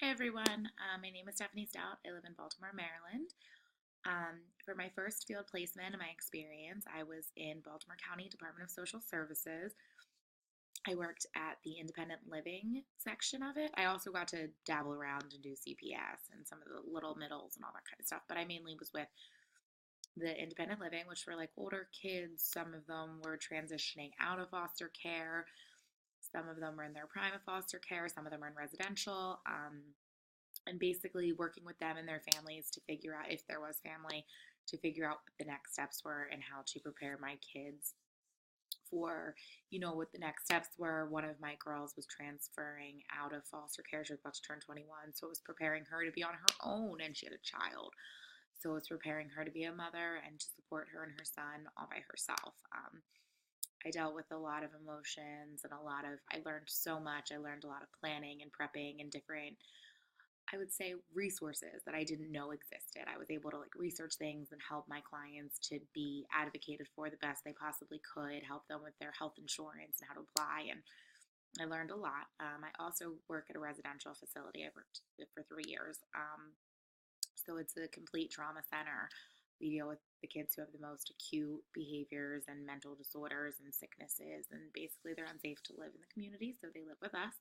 Hi everyone, my name is Stephanie Stout. I live in Baltimore, Maryland. For my first field placement in my experience, I was in Baltimore County Department of Social Services. I worked at the independent living section of it. I also got to dabble around and do CPS and some of the little middles and all that kind of stuff, but I mainly was with the independent living, which were like older kids. Some of them were transitioning out of foster care. Some of them were in their prime of foster care. Some of them were in residential. And basically working with them and their families to figure out, if there was family, to figure out what the next steps were and how to prepare my kids for, what the next steps were. One of my girls was transferring out of foster care. She was about to turn 21, so it was preparing her to be on her own, and she had a child. So it was preparing her to be a mother and to support her and her son all by herself. I dealt with a lot of emotions and I learned so much. I learned a lot of planning and prepping and different, I would say, resources that I didn't know existed. I was able to research things and help my clients to be advocated for the best they possibly could, help them with their health insurance and how to apply. And I learned a lot. I also work at a residential facility. I worked for 3 years. So it's a complete trauma center. We deal with the kids who have the most acute behaviors and mental disorders and sicknesses, and basically they're unsafe to live in the community, so they live with us.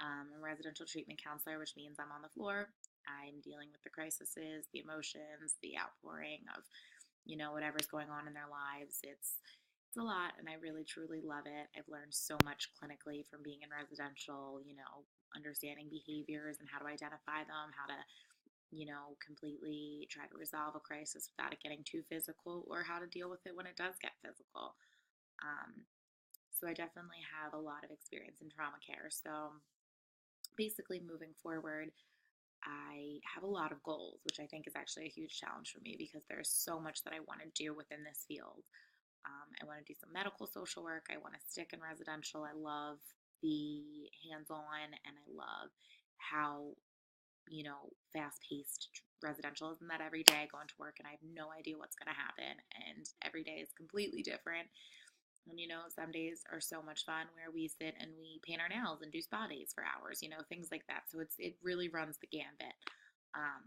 I'm a residential treatment counselor, which means I'm on the floor. I'm dealing with the crises, the emotions, the outpouring of, whatever's going on in their lives. It's a lot, and I really truly love it. I've learned so much clinically from being in residential, understanding behaviors and how to identify them, how to, completely try to resolve a crisis without it getting too physical, or how to deal with it when it does get physical. Um, so I definitely have a lot of experience in trauma care. So basically, moving forward, I have a lot of goals, which I think is actually a huge challenge for me because there's so much that I want to do within this field. I want to do some medical social work. I want to stick in residential. I love the hands on, and I love how, fast paced residential is, and that every day I go into work and I have no idea what's going to happen, and every day is completely different. And, some days are so much fun where we sit and we paint our nails and do spa days for hours, things like that. So it really runs the gambit. Um,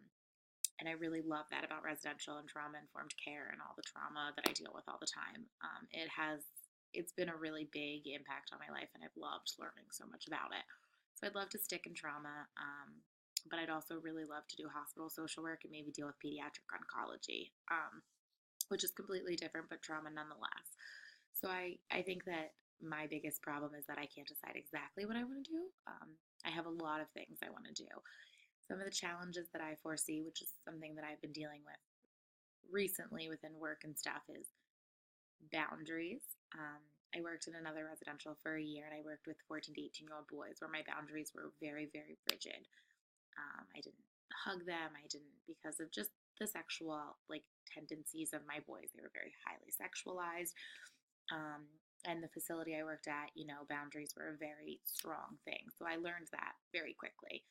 and I really love that about residential and trauma informed care and all the trauma that I deal with all the time. It's been a really big impact on my life, and I've loved learning so much about it. So I'd love to stick in trauma, but I'd also really love to do hospital social work and maybe deal with pediatric oncology, which is completely different, but trauma nonetheless. So I think that my biggest problem is that I can't decide exactly what I want to do. I have a lot of things I want to do. Some of the challenges that I foresee, which is something that I've been dealing with recently within work and stuff, is boundaries. I worked in another residential for a year, and I worked with 14 to 18-year-old boys where my boundaries were very, very rigid. I didn't hug them. I didn't, because of just the sexual tendencies of my boys. They were very highly sexualized. Um, and the facility I worked at, boundaries were a very strong thing. So I learned that very quickly.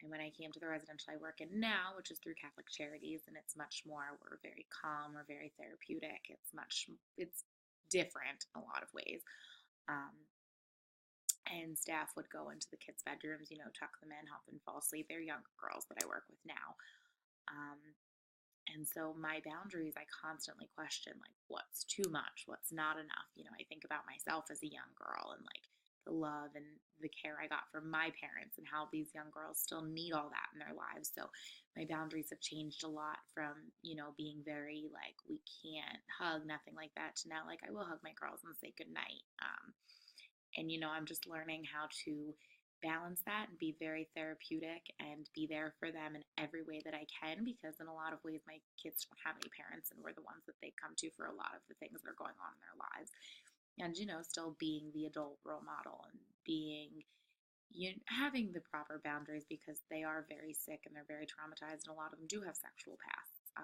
And when I came to the residential I work in now, which is through Catholic Charities, and it's much more, we're very calm, we're very therapeutic. It's different in a lot of ways. Um, and staff would go into the kids' bedrooms, tuck them in, help them fall asleep. They're younger girls that I work with now. Um, and so my boundaries, I constantly question, what's too much, what's not enough. I think about myself as a young girl and the love and the care I got from my parents, and how these young girls still need all that in their lives. So my boundaries have changed a lot from, being very we can't hug, nothing like that, to now I will hug my girls and say goodnight. And, I'm just learning how to balance that and be very therapeutic and be there for them in every way that I can, because in a lot of ways my kids don't have any parents, and we're the ones that they come to for a lot of the things that are going on in their lives. And, still being the adult role model and being, having the proper boundaries, because they are very sick and they're very traumatized, and a lot of them do have sexual pasts.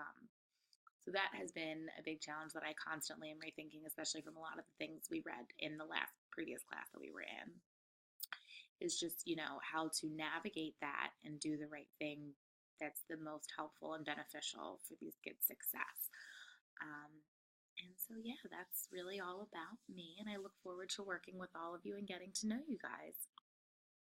So that has been a big challenge that I constantly am rethinking, especially from a lot of the things we read in the last previous class that we were in, is just, how to navigate that and do the right thing that's the most helpful and beneficial for these kids' success. Um, and so, yeah, that's really all about me. And I look forward to working with all of you and getting to know you guys.